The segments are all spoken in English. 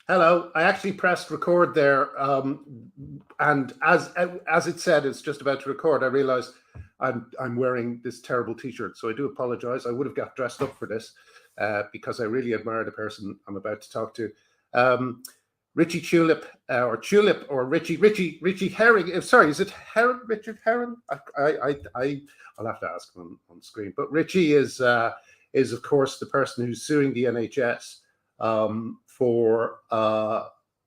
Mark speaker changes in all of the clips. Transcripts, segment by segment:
Speaker 1: Hello. I actually pressed record there, and as it said, it's just about to record. I realized I'm wearing this terrible T-shirt, so I do apologize. I would have got dressed up for this because I really admire the person I'm about to talk to. Um, Ritchie Tulip or Tulip or Ritchie Herring. Sorry, is it Herron? Richard Herron? I'll have to ask him on screen. But Ritchie is of course the person who's suing the NHS for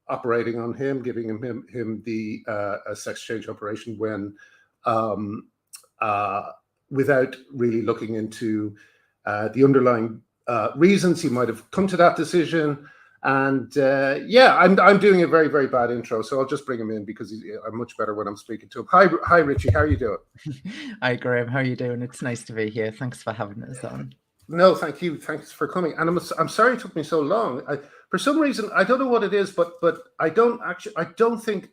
Speaker 1: operating on him, giving him the a sex change operation when without really looking into the underlying reasons he might have come to that decision. And I'm doing a very, very bad intro, so I'll just bring him in because I'm much better when I'm speaking to him. Hi, Ritchie. How are you doing?
Speaker 2: Hi, Graham. How are you doing? It's nice to be here. Thanks for having us on.
Speaker 1: No, thank you. Thanks for coming. And I'm sorry it took me so long. For some reason, I don't know what it is, but I don't think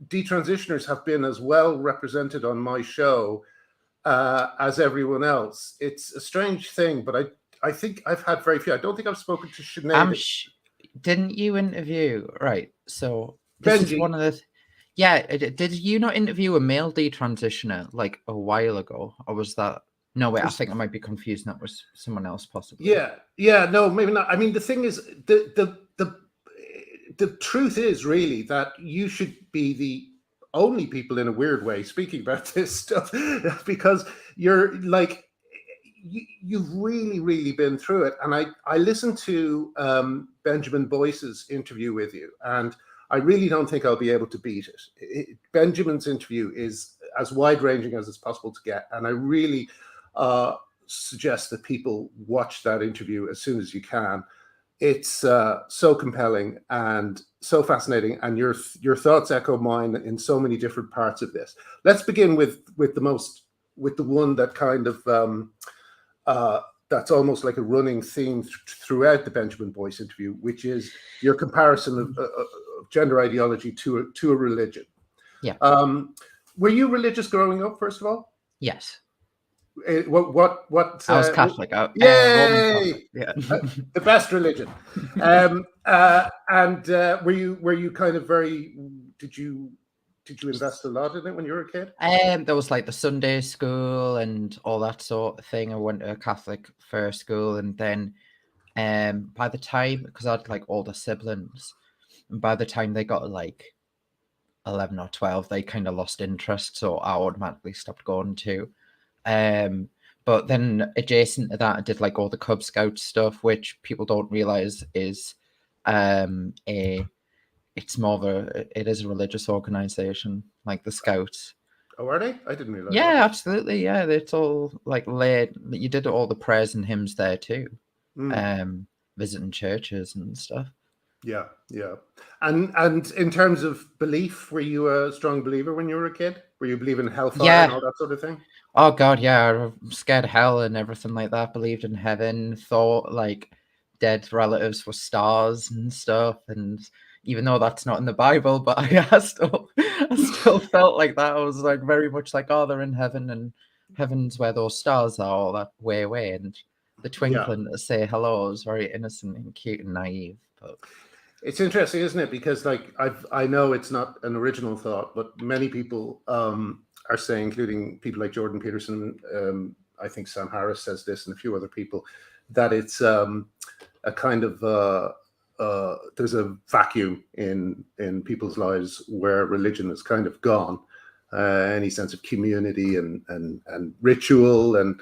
Speaker 1: detransitioners have been as well represented on my show as everyone else. It's a strange thing, but I think I've had very few. I don't think I've spoken to Sinead.
Speaker 2: Didn't you interview? Right. So this
Speaker 1: Benji.
Speaker 2: is one of the. Yeah. Did you not interview a male detransitioner like a while ago, or was that? No, wait. I think I might be confused. That was someone else, possibly.
Speaker 1: Yeah. No, maybe not. I mean, the thing is, the truth is really that you should be the only people in a weird way speaking about this stuff because you're like you've really been through it. And I listened to Benjamin Boyce's interview with you, and I really don't think I'll be able to beat it. Benjamin's interview is as wide-ranging as it's possible to get, and I really suggest that people watch that interview as soon as you can. It's so compelling and so fascinating, and your thoughts echo mine in so many different parts of this. Let's begin with the one that kind of that's almost like a running theme throughout the Benjamin Boyce interview, which is your comparison of gender ideology to a religion.
Speaker 2: Yeah.
Speaker 1: Were you religious growing up, first of all?
Speaker 2: Yes.
Speaker 1: What?
Speaker 2: I was Catholic.
Speaker 1: Yay!
Speaker 2: Yeah.
Speaker 1: The best religion. And were you kind of very? Did you invest a lot in it when you were a kid?
Speaker 2: There was like the Sunday school and all that sort of thing. I went to a Catholic first school, and then by the time, because I had like older siblings, and by the time they got like 11 or 12, they kind of lost interest, so I automatically stopped going to. But then adjacent to that, I did like all the Cub Scout stuff, which people don't realize is it's more of it is a religious organization, like the Scouts.
Speaker 1: Oh, are they? I didn't realize.
Speaker 2: Yeah,
Speaker 1: that.
Speaker 2: Absolutely. Yeah, it's all like laid. You did all the prayers and hymns there too. Visiting churches and stuff.
Speaker 1: Yeah. And in terms of belief, were you a strong believer when you were a kid? Were you believing in hellfire and all that sort of thing?
Speaker 2: Oh God, yeah. I'm scared of hell and everything like that. Believed in heaven. Thought like dead relatives were stars and stuff. And even though that's not in the Bible, but I still felt like that. I was like very much like, oh, they're in heaven, and heaven's where those stars are, all that way away. And the twinkling to say hello is very innocent and cute and naive. But
Speaker 1: it's interesting, isn't it? Because like I know it's not an original thought, but many people are saying, including people like Jordan Peterson, I think Sam Harris says this, and a few other people, that it's a kind of there's a vacuum in people's lives where religion is kind of gone. Any sense of community and ritual and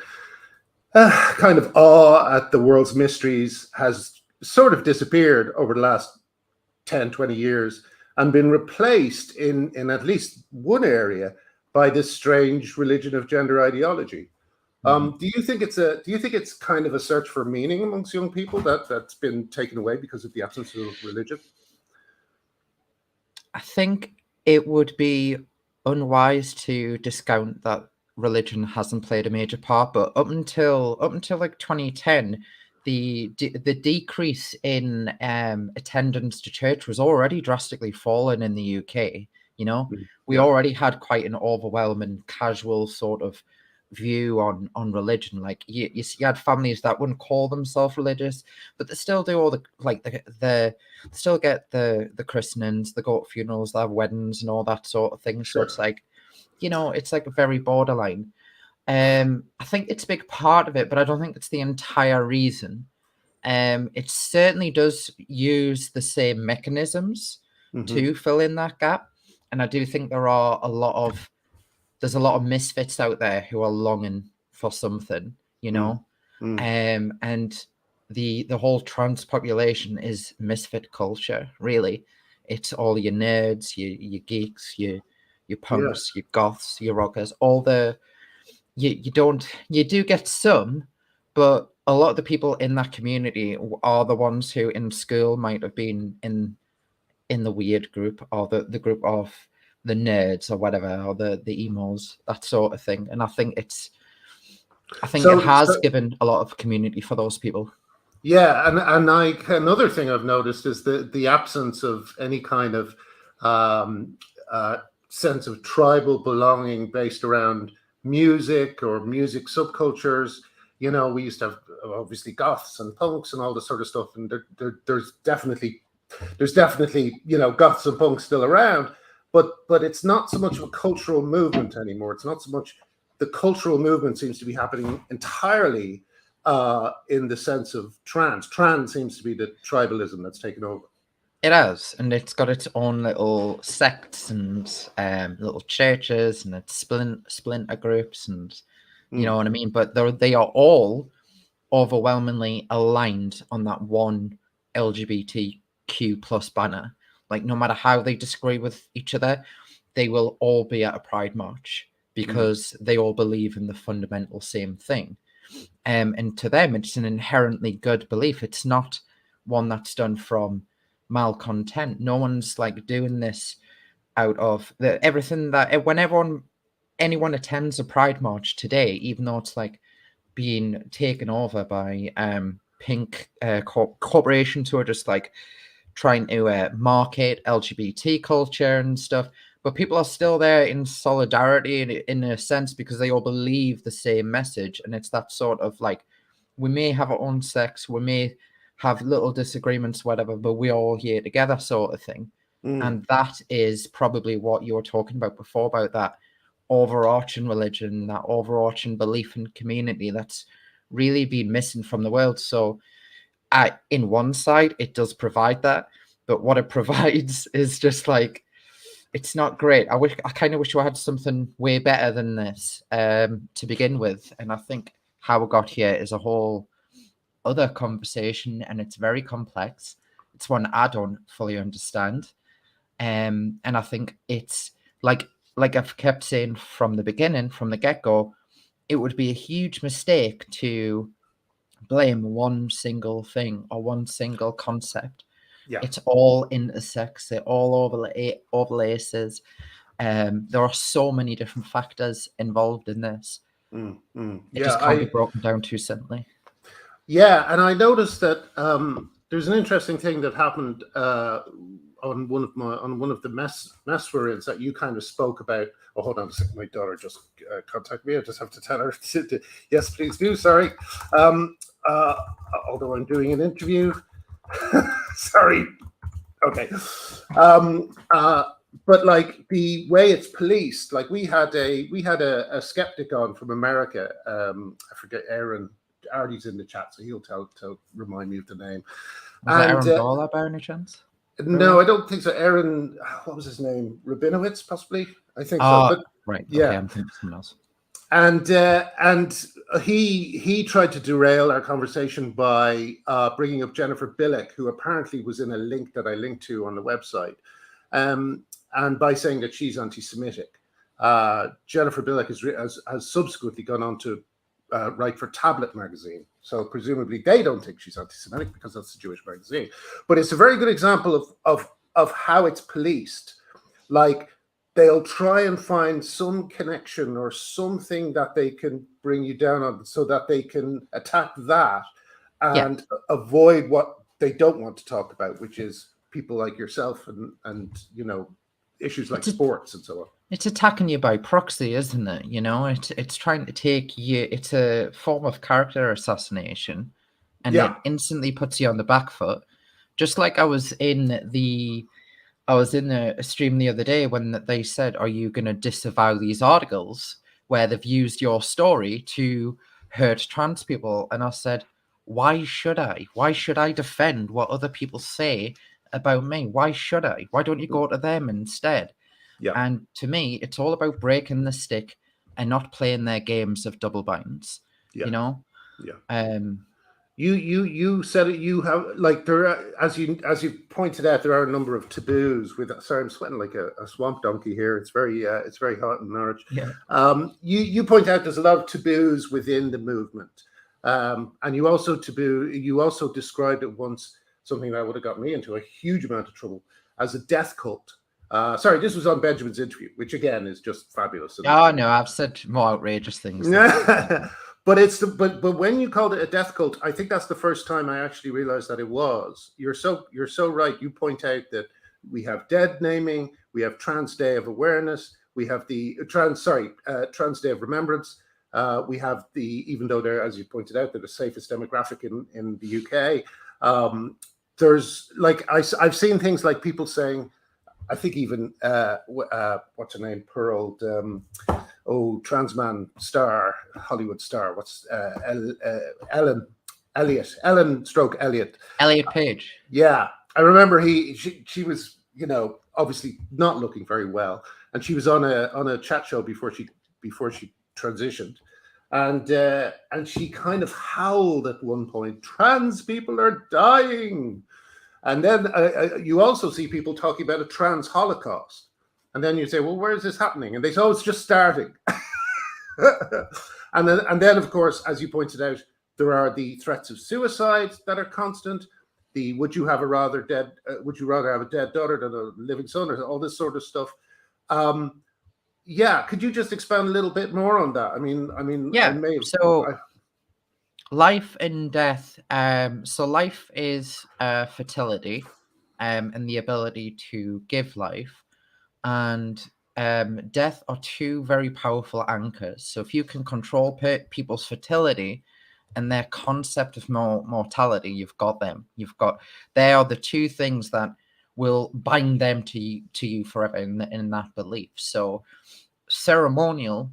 Speaker 1: kind of awe at the world's mysteries has sort of disappeared over the last 10, 20 years and been replaced in at least one area by this strange religion of gender ideology. Do you think it's kind of a search for meaning amongst young people that's been taken away because of the absence of religion?
Speaker 2: I think it would be unwise to discount that religion hasn't played a major part, but up until like 2010, the decrease in attendance to church was already drastically fallen in the UK. You know, we already had quite an overwhelming casual sort of view on religion. Like you had families that wouldn't call themselves religious, but they still do all the still get the christenings, they go to funerals, they have weddings and all that sort of thing. So
Speaker 1: Sure.
Speaker 2: it's like, it's like very borderline. I think it's a big part of it, but I don't think it's the entire reason. It certainly does use the same mechanisms to fill in that gap, and I do think there's a lot of misfits out there who are longing for something, and the whole trans population is misfit culture. Really, it's all your nerds, your geeks, your punks, your goths, your rockers, all the you do get some, but a lot of the people in that community are the ones who in school might have been in the weird group, or the group of the nerds or whatever, or the emos, that sort of thing. And I think it has given a lot of community for those people.
Speaker 1: Yeah, and another thing I've noticed is the absence of any kind of sense of tribal belonging based around music or music subcultures. We used to have obviously goths and punks and all this sort of stuff, and there's definitely goths and punks still around, but it's not so much of a cultural movement anymore. It's not so much. The cultural movement seems to be happening entirely in the sense of trans. Trans seems to be the tribalism that's taken over.
Speaker 2: It has, and it's got its own little sects and little churches, and it's splinter groups, and you know what I mean. But they are all overwhelmingly aligned on that one LGBTQ plus banner. Like, no matter how they disagree with each other, they will all be at a pride march because they all believe in the fundamental same thing. And to them, it's an inherently good belief. It's not one that's done from malcontent. No one's like doing this out of everything that when anyone attends a pride march today, even though it's like being taken over by pink corporations who are just like trying to market LGBT culture and stuff, but people are still there in solidarity in a sense because they all believe the same message. And it's that sort of like, we may have our own sex, we may have little disagreements, whatever, but we're all here together sort of thing. And that is probably what you were talking about before, about that overarching religion, that overarching belief in community that's really been missing from the world. So in one side, it does provide that, but what it provides is just like, it's not great. I kind of wish I had something way better than this to begin with. And I think how we got here is a whole other conversation, and it's very complex. It's one I don't fully understand. And I think it's like I've kept saying from the beginning, from the get-go, it would be a huge mistake to blame one single thing or one single concept.
Speaker 1: Yeah.
Speaker 2: It's all intersects, it all overlaces. There are so many different factors involved in this. It just can't be broken down too simply.
Speaker 1: Yeah, and I noticed that there's an interesting thing that happened on one of the mess we're in that you kind of spoke about. Oh, hold on a second. My daughter just contacted me. I just have to tell her to yes, please do. Sorry. Although I'm doing an interview. Sorry. Okay. But like the way it's policed, like we had a skeptic on from America. I forget, Aaron. Artie's in the chat, so he'll remind me of the name.
Speaker 2: Was it Aaron Gawler by any chance?
Speaker 1: No, I don't think so. Aaron, what was his name? Rabinowitz, possibly. I think so. But,
Speaker 2: right. Yeah, okay, I'm thinking of someone else.
Speaker 1: And he tried to derail our conversation by bringing up Jennifer Bilek, who apparently was in a link that I linked to on the website, and by saying that she's anti-Semitic. Jennifer Bilek has subsequently gone on to write for Tablet magazine, so presumably they don't think she's anti-Semitic because that's a Jewish magazine. But it's a very good example of how it's policed. Like, they'll try and find some connection or something that they can bring you down on so that they can attack that and avoid what they don't want to talk about, which is people like yourself and issues like sports and so on.
Speaker 2: It's attacking you by proxy, isn't it? You know, it's trying to take you. It's a form of character assassination, and
Speaker 1: Yeah,
Speaker 2: it instantly puts you on the back foot. Just like I was in a stream the other day when they said, "Are you going to disavow these articles where they've used your story to hurt trans people?" And I said, "Why should I? Why should I defend what other people say about me? Why should I? Why don't you go to them instead?"
Speaker 1: yeah,
Speaker 2: And to me, it's all about breaking the stick and not playing their games of double binds.
Speaker 1: yeah,
Speaker 2: You know,
Speaker 1: yeah.
Speaker 2: um,
Speaker 1: You said it. You have like there are, as you pointed out, there are a number of taboos. With sorry, I'm sweating like a swamp donkey here. It's very hot in Norwich.
Speaker 2: yeah,
Speaker 1: You point out there's a lot of taboos within the movement, and you also described it once, something that would have got me into a huge amount of trouble, as a death cult. Sorry, this was on Benjamin's interview, which again is just fabulous.
Speaker 2: oh no, I've said more outrageous things.
Speaker 1: But when you called it a death cult, I think that's the first time I actually realized that it was. You're so right. You point out that we have dead naming, we have Trans Day of Awareness, we have the Trans Day of Remembrance. We have even though they're, as you pointed out, they're the safest demographic in the UK. There's like I've seen things like people saying, I think even what's her name, Pearl, trans man star, Hollywood star, what's Ellen Stroke Elliot.
Speaker 2: Elliot Page.
Speaker 1: Yeah, I remember she was, obviously not looking very well, and she was on a chat show before she transitioned, and she kind of howled at one point, "Trans people are dying." And then you also see people talking about a trans Holocaust. And then you say, well, where is this happening? And they say, oh, it's just starting. and then, of course, as you pointed out, there are the threats of suicide that are constant. Would you rather have a dead daughter than a living son, or all this sort of stuff. Yeah, could you just expand a little bit more on that? I mean,
Speaker 2: Yeah.
Speaker 1: I may have,
Speaker 2: So life and death. So life is fertility, and the ability to give life, and death are two very powerful anchors. So if you can control people's fertility and their concept of mortality, you've got them. They are the two things that will bind them to you forever in that belief. So ceremonially,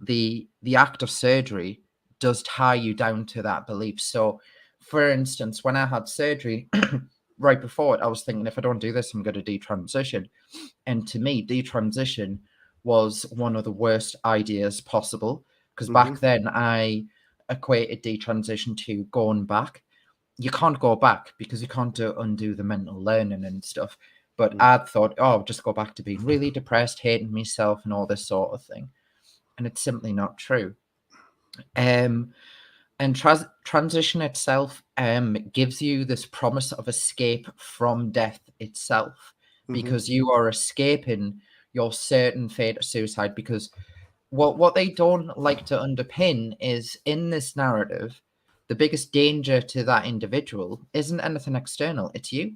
Speaker 2: the act of surgery does tie you down to that belief. So, for instance, when I had surgery right before it, I was thinking, if I don't do this, I'm going to detransition. And to me, detransition was one of the worst ideas possible, because back then I equated detransition to going back. You can't go back because you can't undo the mental learning and stuff. But I'd thought, oh, I'll just go back to being really depressed, hating myself and all this sort of thing. And it's simply not true. And transition itself gives you this promise of escape from death itself, because you are escaping your certain fate of suicide. Because what they don't like to underpin is, in this narrative, the biggest danger to that individual isn't anything external, it's you.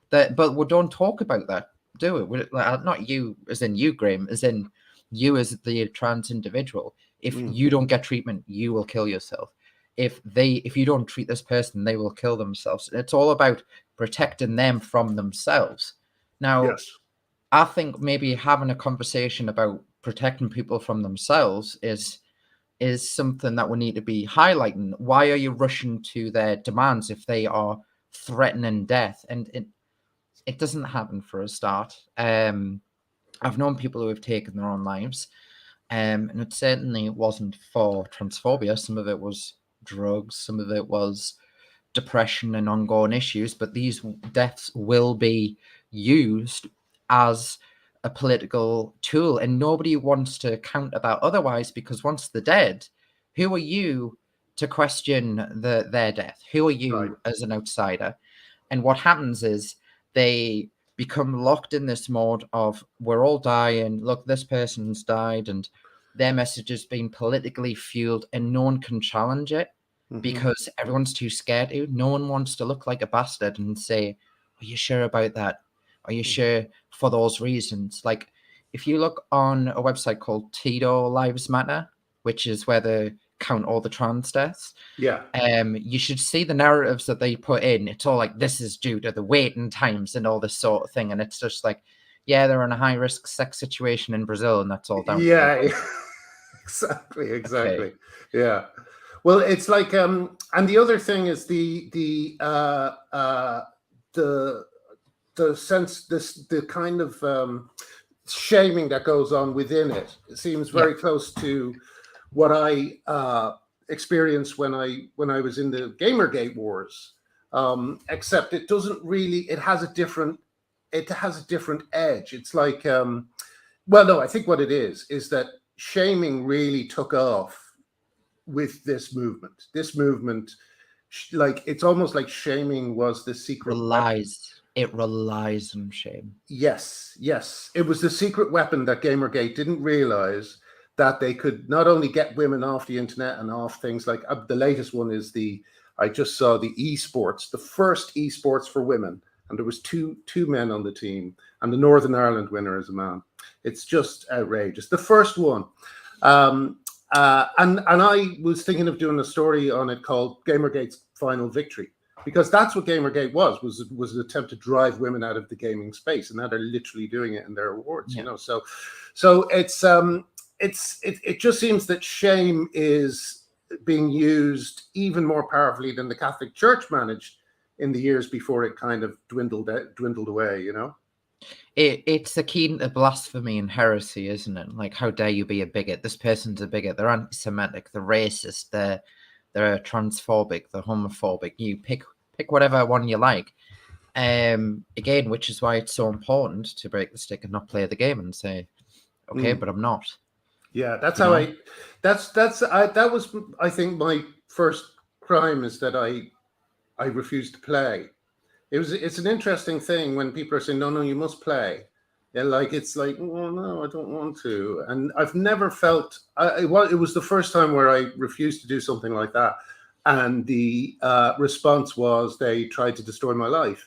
Speaker 2: But we don't talk about that, do we? Not you as in you, Graham, as in you as the trans individual. If you don't get treatment, you will kill yourself. If you don't treat this person, they will kill themselves. It's all about protecting them from themselves. Now,
Speaker 1: yes.
Speaker 2: I think maybe having a conversation about protecting people from themselves is something that we need to be highlighting. Why are you rushing to their demands if they are threatening death? And it doesn't happen for a start. I've known people who have taken their own lives, and it certainly wasn't for transphobia. Some of it was drugs, some of it was depression and ongoing issues, but these deaths will be used as a political tool, and nobody wants to counter that otherwise, because once they're dead, who are you to question their death? Who are you as an outsider? And what happens is they become locked in this mode of, we're all dying, look, this person's died, and their message is being politically fueled, and no one can challenge it because everyone's too scared to. No one wants to look like a bastard and say, are you sure about that? Are you sure for those reasons? Like, if you look on a website called Tito Lives Matter, which is where they count all the trans deaths,
Speaker 1: Yeah.
Speaker 2: you should see the narratives that they put in. It's all like, this is due to the waiting times and all this sort of thing. And it's just like, yeah, they're in a high risk sex situation in Brazil, and that's all down to the
Speaker 1: Yeah.
Speaker 2: wait.
Speaker 1: Exactly.
Speaker 2: Okay.
Speaker 1: Yeah. Well, it's like, and the other thing is the sense, the kind of shaming that goes on within it. It seems very close to what I experienced when I was in the Gamergate wars. Except it doesn't really. It has a different edge. It's like, well, no, I think what it is that shaming really took off with this movement. This movement, like, it's almost like shaming was the secret weapon.
Speaker 2: It relies on shame.
Speaker 1: Yes. It was the secret weapon that Gamergate didn't realize, that they could not only get women off the internet and off things like, the latest one is I just saw the esports, the first esports for women. And there was two men on the team, and the Northern Ireland winner is a man. It's just outrageous. The first one. And I was thinking of doing a story on it called Gamergate's Final Victory, because that's what Gamergate was an attempt to drive women out of the gaming space, and now they're literally doing it in their awards. You know, so it just seems that shame is being used even more powerfully than the Catholic Church managed in the years before it kind of dwindled away. You know.
Speaker 2: It's akin to blasphemy and heresy, isn't it? Like, how dare you be a bigot? This person's a bigot. They're anti-Semitic. They're racist. They're transphobic. They're homophobic. You pick whatever one you like. Again, which is why it's so important to break the stick and not play the game and say, okay, but I'm not.
Speaker 1: Yeah, that's how I. That was, I think, my first crime, is that I refused to play. It's an interesting thing when people are saying, no, you must play. Yeah, like, it's like, well, no, I don't want to. And I've never felt, it was the first time where I refused to do something like that. And the response was they tried to destroy my life.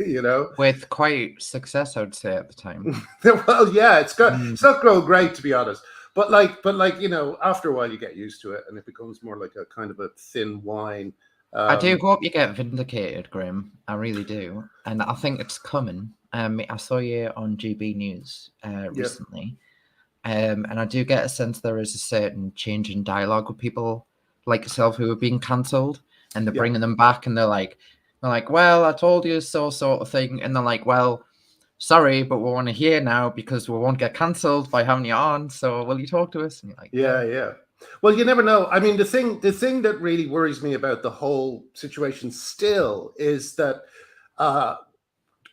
Speaker 1: You know,
Speaker 2: with quite success, I would say, at the time.
Speaker 1: Well, yeah, it's not growing great, to be honest. But like, you know, after a while you get used to it, and it becomes more like a kind of a thin wine.
Speaker 2: I do hope you get vindicated, Graham. I really do, and I think it's coming. I saw you on GB News recently, and I do get a sense there is a certain change in dialogue with people like yourself who are being cancelled, and they're bringing them back, and they're like, well, I told you so, sort of thing, and they're like, well, sorry, but we want to hear now because we won't get cancelled by having you on. So will you talk to us? And you're like,
Speaker 1: yeah. Well, you never know. I mean, the thing that really worries me about the whole situation still is that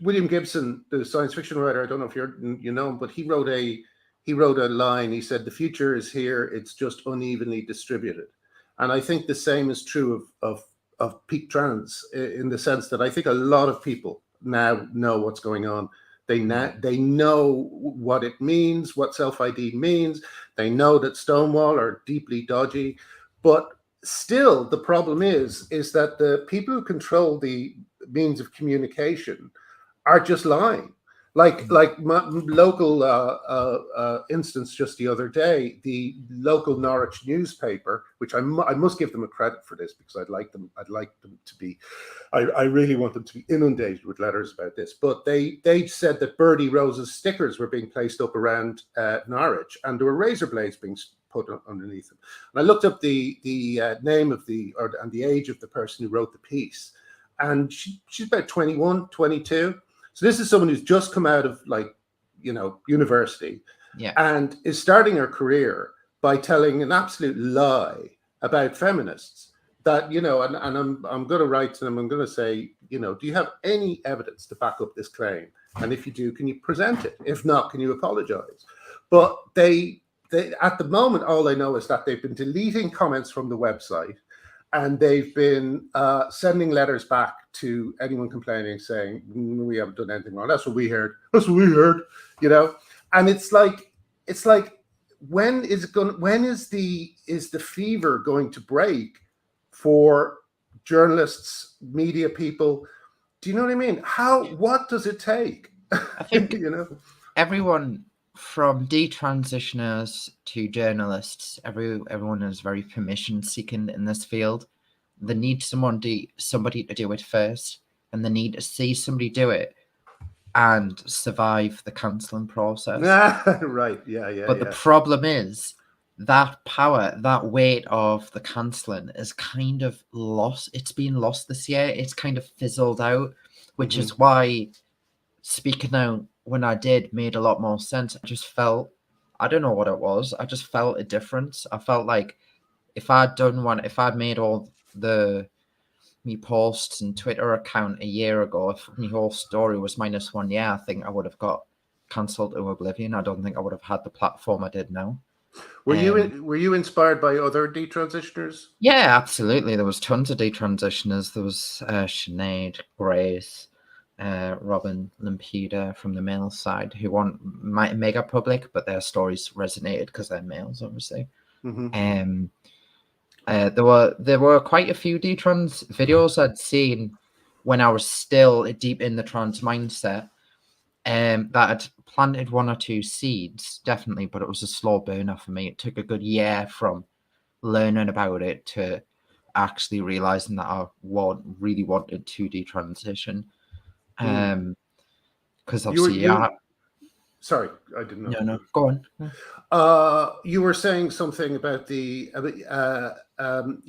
Speaker 1: William Gibson, the science fiction writer, I don't know if you know him, but he wrote a line. He said, "The future is here. It's just unevenly distributed." And I think the same is true of peak trans, in the sense that I think a lot of people now know what's going on. They know what it means, what self-ID means. They know that Stonewall are deeply dodgy, but still the problem is that the people who control the means of communication are just lying. Like my local instance just the other day, the local Norwich newspaper, which I must give them a credit for this, because I'd like them to be, I really want them to be inundated with letters about this. But they said that Birdie Rose's stickers were being placed up around Norwich, and there were razor blades being put underneath them. And I looked up the name of and the age of the person who wrote the piece, and she's about 21, 22. So this is someone who's just come out of, like, you know, university, and is starting her career by telling an absolute lie about feminists. That, you know, and I'm going to write to them. I'm going to say, you know, do you have any evidence to back up this claim? And if you do, can you present it? If not, can you apologize? But they at the moment, all they know is that they've been deleting comments from the website. And they've been sending letters back to anyone complaining, saying, we haven't done anything wrong. That's what we heard. You know. And it's like, when is the fever going to break for journalists, media people? Do you know what I mean? What does it take?
Speaker 2: I think
Speaker 1: you know.
Speaker 2: everyone from detransitioners to journalists, everyone is very permission seeking in this field. They need somebody to do it first, and they need to see somebody do it and survive the cancelling process.
Speaker 1: Right. Yeah.
Speaker 2: But the problem is that power, that weight of the cancelling is kind of lost. It's been lost this year. It's kind of fizzled out, which is why speaking out when I did made a lot more sense. I just felt, I don't know what it was. I just felt a difference. I felt like if I'd made all me posts and Twitter account a year ago, if my whole story was -1 year, I think I would have got cancelled to oblivion. I don't think I would have had the platform I did now.
Speaker 1: Were you inspired by other detransitioners?
Speaker 2: Yeah, absolutely. There was tons of detransitioners. There was Sinead, Grace, Robin, Limpida from the male side who want mega public, but their stories resonated because they're males, obviously. There were quite a few detrans videos I'd seen when I was still deep in the trans mindset. That had planted 1 or 2 seeds, definitely, but it was a slow burner for me. It took a good year from learning about it to actually realizing that I really wanted to detransition. Because obviously,
Speaker 1: sorry, I didn't know.
Speaker 2: No, go on.
Speaker 1: You were saying something about you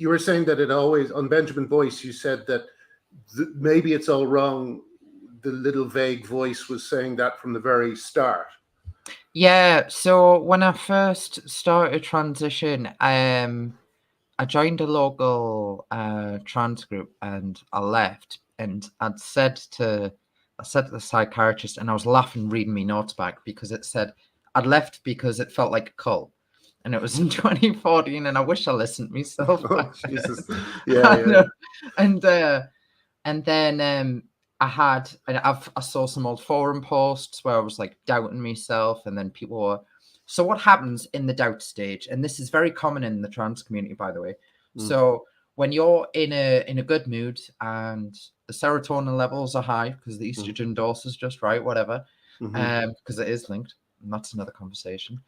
Speaker 1: were saying that it always, on Benjamin Boyce, you said that maybe it's all wrong. The little vague voice was saying that from the very start.
Speaker 2: Yeah, so when I first started transition, I joined a local trans group and I left, and I said to the psychiatrist, and I was laughing reading my notes back because it said I'd left because it felt like a cult, and it was in 2014, and I wish I listened myself.
Speaker 1: Oh, Jesus. Yeah.
Speaker 2: And then I saw some old forum posts where I was like doubting myself, and then people were. So what happens in the doubt stage, and this is very common in the trans community, by the way. So when you're in a good mood and the serotonin levels are high because the estrogen dose is just right, whatever, because it is linked, and that's another conversation.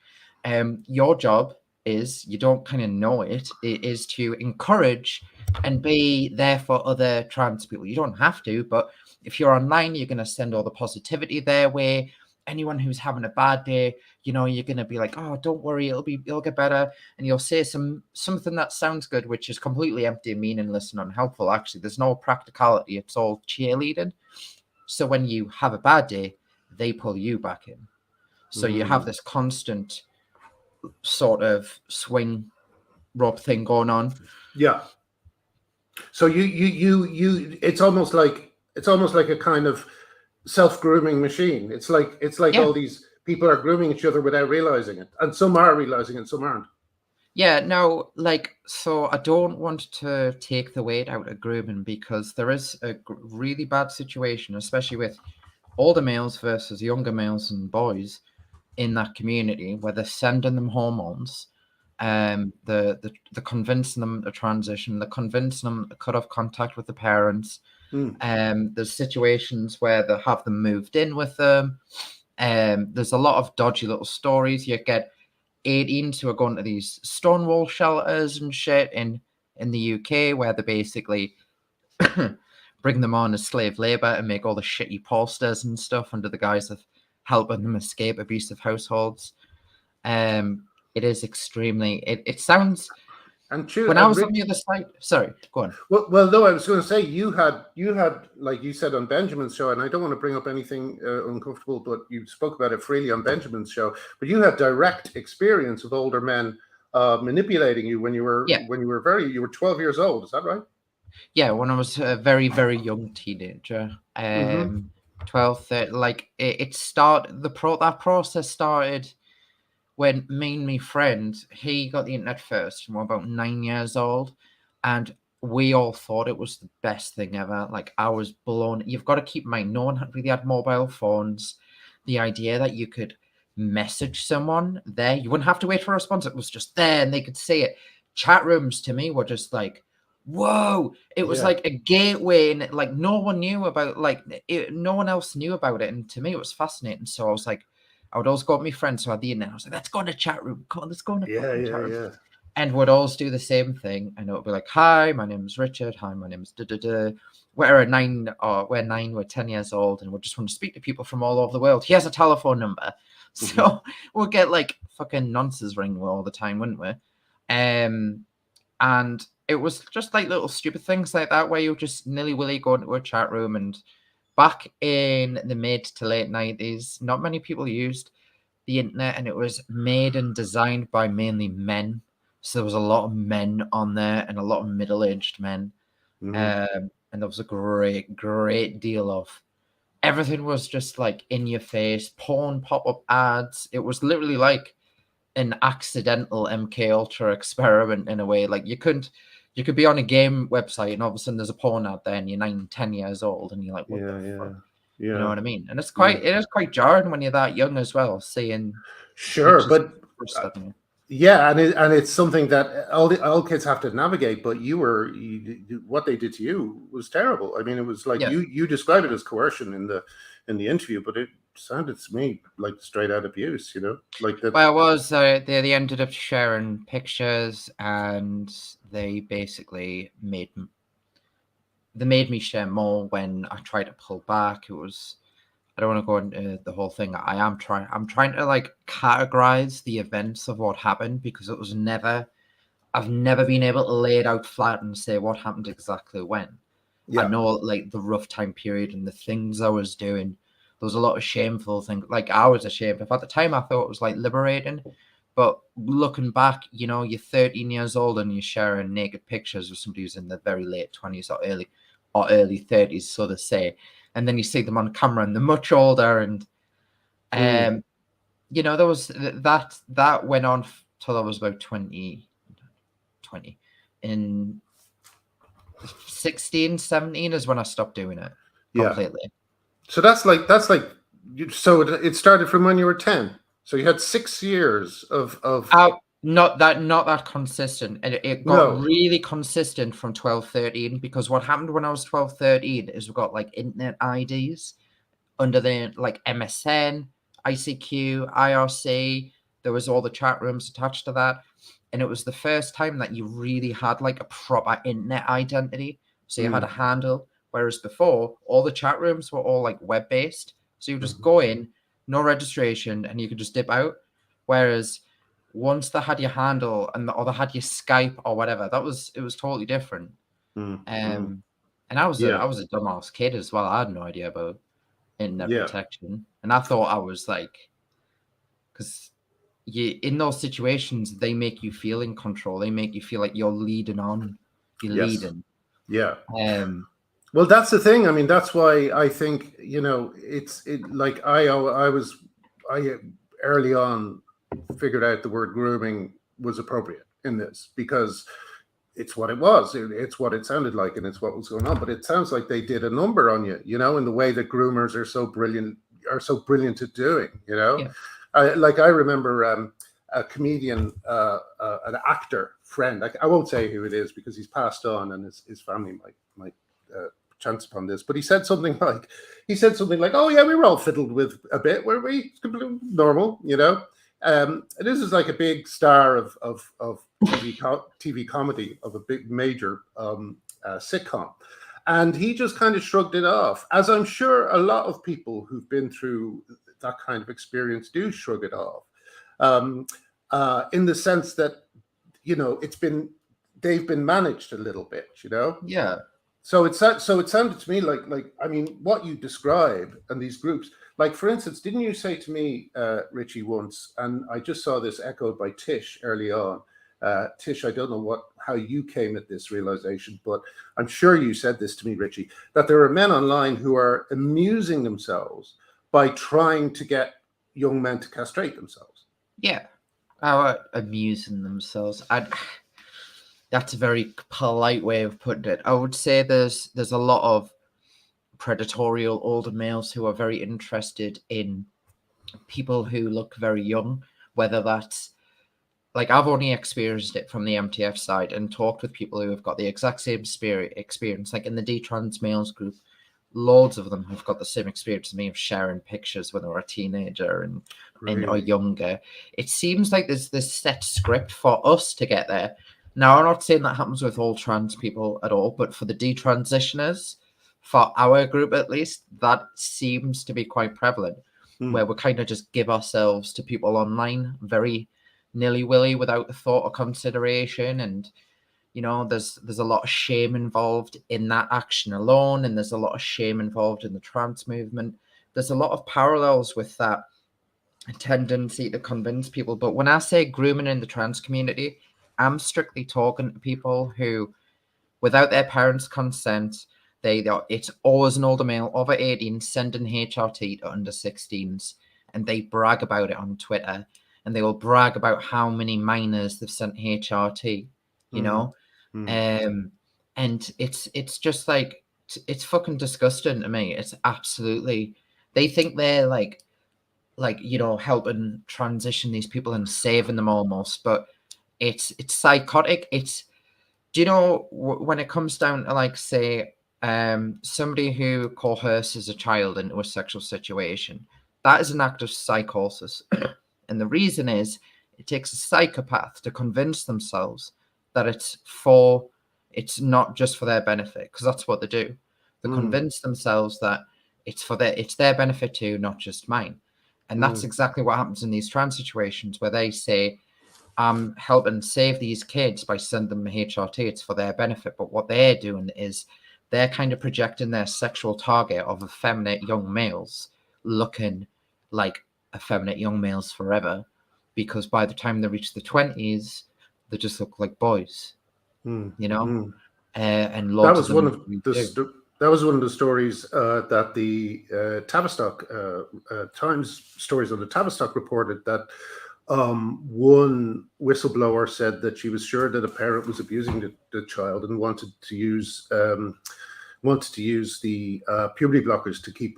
Speaker 2: Your job is, you don't kind of know it is to encourage and be there for other trans people. You don't have to, but if you're online, you're going to send all the positivity their way. Anyone who's having a bad day, you're going to be like, oh, don't worry, it'll get better. And you'll say something that sounds good, which is completely empty, meaningless, and unhelpful. Actually, there's no practicality. It's all cheerleading. So when you have a bad day, they pull you back in. So you have this constant sort of swing rope thing going on.
Speaker 1: Yeah. So you it's almost like a kind of self-grooming machine. It's like all these people are grooming each other without realizing it, and some are realizing it, some aren't.
Speaker 2: Yeah, no, so I don't want to take the weight out of grooming, because there is a really bad situation, especially with older males versus younger males and boys in that community, where they're sending them hormones, the convincing them to transition, the convincing them to cut off contact with the parents. There's situations where they have them moved in with them. There's a lot of dodgy little stories. You get 18s who are going to these Stonewall shelters and shit in the UK, where they basically bring them on as slave labor and make all the shitty posters and stuff under the guise of helping them escape abusive households. It is extremely. It sounds. And when I was on the other side, sorry, go on.
Speaker 1: Well, no, I was going to say you had, like you said on Benjamin's show, and I don't want to bring up anything uncomfortable, but you spoke about it freely on Benjamin's show. But you had direct experience with older men manipulating you when you were 12 years old. Is that right?
Speaker 2: Yeah, when I was a very, very young teenager, 12, 13, that process started when me and my friend, he got the internet first and we're about 9 years old, and we all thought it was the best thing ever. Like, I was blown. You've got to keep in mind, no one really had mobile phones. The idea that you could message someone there, you wouldn't have to wait for a response. It was just there and they could see it. Chat rooms to me were just like, whoa, it was like a gateway, and no one knew about, no one else knew about it. And to me, it was fascinating. So I was like, I would always go with my friends who had the internet. I was like, let's go in the chat room. Come on, let's go in the
Speaker 1: Yeah,
Speaker 2: fucking
Speaker 1: yeah,
Speaker 2: chat room.
Speaker 1: yeah.
Speaker 2: And would always do the same thing. And it would be like, hi, my name's Richard. Hi, my name's da-da-da. We're 9, we're 10 years old, and we just want to speak to people from all over the world. He has a telephone number. So we'll get like fucking nonsense ringing all the time, wouldn't we? And it was just like little stupid things like that where you just nilly-willy go into a chat room. And back in the mid to late 90s, not many people used the internet, and it was made and designed by mainly men. So there was a lot of men on there and a lot of middle-aged men. And there was a great deal of everything was just like in your face, porn pop-up ads. It was literally like an accidental MK Ultra experiment in a way. Like you could be on a game website and all of a sudden there's a porn ad there and you're 9, 10 years old and you're like, what the fuck?
Speaker 1: Yeah.
Speaker 2: You know what I mean? And it is quite jarring when you're that young as well, seeing
Speaker 1: Sure,
Speaker 2: pictures
Speaker 1: but
Speaker 2: of you.
Speaker 1: yeah, and it's something that all kids have to navigate. But what they did to you was terrible. I mean, it was like you described it as coercion in the interview, but it sounded to me like straight out abuse. You know, like that.
Speaker 2: Well, it was they ended up sharing pictures, and they basically made me share more when I tried to pull back. It was, I don't want to go into the whole thing. I'm trying to like categorize the events of what happened, because it was I've never been able to lay it out flat and say what happened exactly when. I know like the rough time period and the things I was doing. There was a lot of shameful things. Like I was ashamed of. At the time, I thought it was like liberating. But looking back, you know, you're 13 years old and you're sharing naked pictures with somebody who's in their very late 20s or early 30s, so to say. And then you see them on camera and they're much older. And, you know, there was that went on till I was about 20. In 16, 17 is when I stopped doing it completely.
Speaker 1: So that's like so it started from when you were 10. So you had 6 years of
Speaker 2: not that consistent. And it got really consistent from 12, 13, because what happened when I was 12, 13 is we got like internet IDs under the like MSN, ICQ, IRC. There was all the chat rooms attached to that. And it was the first time that you really had like a proper internet identity. So you had a handle, whereas before all the chat rooms were all like web-based. So you just go in, no registration, and you could just dip out. Whereas once they had your handle or they had your Skype or whatever, it was totally different. And I was a dumbass kid as well. I had no idea about internet protection, and I thought I was like, because in those situations, they make you feel in control. They make you feel like you're leading on. You're leading.
Speaker 1: Yeah. Well, that's the thing. I mean, that's why I think, you know, like I early on figured out the word grooming was appropriate in this, because it's what it was. It's what it sounded like, and it's what was going on. But it sounds like they did a number on you, you know, in the way that groomers are so brilliant at doing, you know. Yeah. I remember a comedian, an actor friend. I won't say who it is because he's passed on, and his family might chance upon this. But he said something like, "Oh yeah, we were all fiddled with a bit, were we? It's completely normal, you know." This is like a big star of TV comedy, of a big major sitcom. And he just kind of shrugged it off, as I'm sure a lot of people who've been through that kind of experience do shrug it off, in the sense that, you know, they've been managed a little bit, you know.
Speaker 2: Yeah.
Speaker 1: So it sounded to me like I mean, what you describe and these groups, like for instance, didn't you say to me, Ritchie, once, and I just saw this echoed by Tish early on. Tish, I don't know how you came at this realization, but I'm sure you said this to me, Ritchie, that there are men online who are amusing themselves by trying to get young men to castrate themselves.
Speaker 2: Yeah, amusing themselves. That's a very polite way of putting it. I would say there's a lot of predatory older males who are very interested in people who look very young, whether that's, like, I've only experienced it from the MTF side and talked with people who have got the exact same experience. Like in the detrans males group, loads of them have got the same experience as me of sharing pictures when they were a teenager and or
Speaker 1: Really?
Speaker 2: younger. It seems like there's this set script for us to get there. Now, I'm not saying that happens with all trans people at all, but for the detransitioners, for our group at least, that seems to be quite prevalent, where we kind of just give ourselves to people online very nilly-willy without a thought or consideration. And there's a lot of shame involved in that action alone, and there's a lot of shame involved in the trans movement. There's a lot of parallels with that tendency to convince people. But when I say grooming in the trans community, I'm strictly talking to people who, without their parents' consent, it's always an older male over 18 sending HRT to under 16s, and they brag about it on Twitter, and they will brag about how many minors they've sent HRT, you know. And it's just like, it's fucking disgusting to me. It's absolutely, they think they're like helping transition these people and saving them almost, but it's psychotic. Do you know, when it comes down to, like, say, somebody who coerces a child into a sexual situation, that is an act of psychosis. And the reason is, it takes a psychopath to convince themselves that it's not just for their benefit, because that's what they do. They convince themselves that it's their benefit too, not just mine. And that's exactly what happens in these trans situations, where they say, I'm helping save these kids by sending them HRT. It's for their benefit. But what they're doing is they're kind of projecting their sexual target of effeminate young males looking like effeminate young males forever, because by the time they reach the 20s, they just look like boys, and
Speaker 1: That
Speaker 2: loads of
Speaker 1: was one
Speaker 2: them
Speaker 1: of the that was one of the stories that the Tavistock Times stories on the Tavistock reported, that one whistleblower said that she was sure that a parent was abusing the child and wanted to use the puberty blockers to keep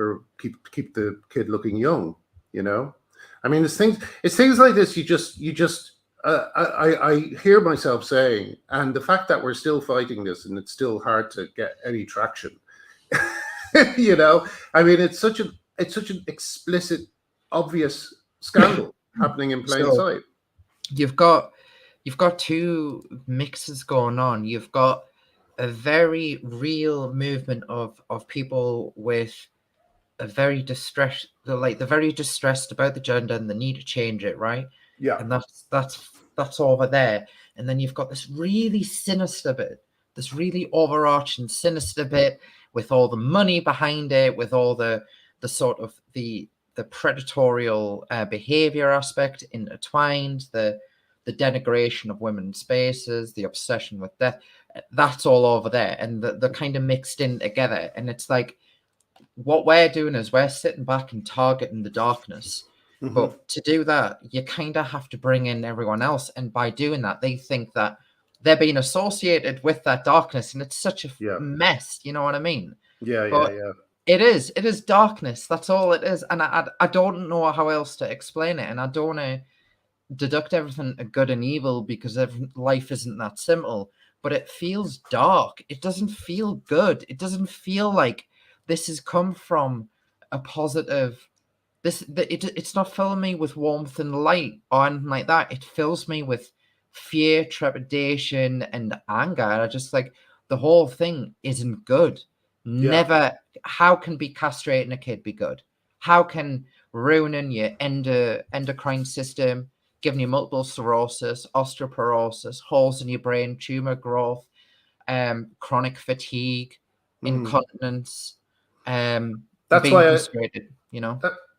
Speaker 1: the kid looking young. I mean, it's things like this. I hear myself saying, and the fact that we're still fighting this and it's still hard to get any traction. I mean, it's such an explicit, obvious scandal happening in plain sight.
Speaker 2: You've got two mixes going on. You've got a very real movement of people with a very distressed, they're very distressed about the gender and the need to change it, right?
Speaker 1: Yeah.
Speaker 2: And that's over there. And then you've got this really sinister bit, this really overarching sinister bit, with all the money behind it, with all the sort of the predatorial behavior aspect intertwined, the denigration of women's spaces, the obsession with death. That's all over there, and they're kind of mixed in together. And it's like, what we're doing is we're sitting back and targeting the darkness. But to do that, you kind of have to bring in everyone else. And by doing that, they think that they're being associated with that darkness. And it's such a mess. You know what I mean?
Speaker 1: Yeah.
Speaker 2: It is darkness. That's all it is. And I don't know how else to explain it. And I don't want to deduct everything to good and evil, because life isn't that simple. But it feels dark. It doesn't feel good. It doesn't feel like this has come from a positive. It's not filling me with warmth and light or anything like that. It fills me with fear, trepidation, and anger. And I just, like, the whole thing isn't good. Never. How can be castrating a kid be good? How can ruining your endocrine system, giving you multiple sclerosis, osteoporosis, holes in your brain, tumor growth, chronic fatigue, incontinence,
Speaker 1: That's
Speaker 2: being frustrated,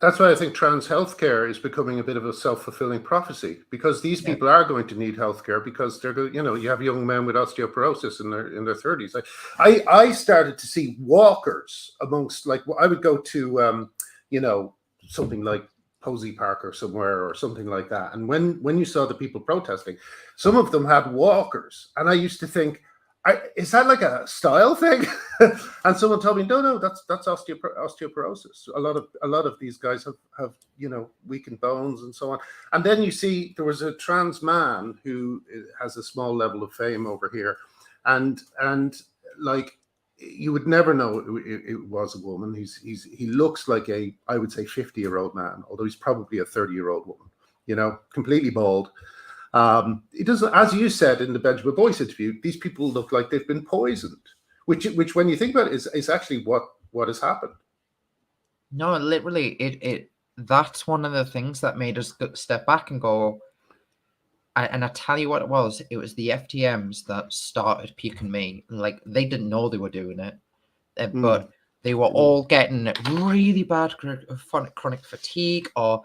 Speaker 1: That's why I think trans healthcare is becoming a bit of a self-fulfilling prophecy, because these people are going to need healthcare, because they're going, you have young men with osteoporosis in their 30s. I started to see walkers amongst, like, I would go to something like Posey Park or somewhere or something like that, and when you saw the people protesting, some of them had walkers, and I used to think, is that like a style thing? And someone told me, no, that's osteoporosis. A lot of these guys have weakened bones and so on. And then you see, there was a trans man who has a small level of fame over here, and like, you would never know it was a woman. He looks like I would say 50-year-old man, although he's probably a 30-year-old woman. You know, completely bald. It doesn't, as you said in the Benjamin Boyce interview, these people look like they've been poisoned, which when you think about it, is actually what has happened.
Speaker 2: No, literally, it that's one of the things that made us step back and go. And I tell you what it was the FTMs that started puking me. Like, they didn't know they were doing it, but they were all getting really bad chronic fatigue, or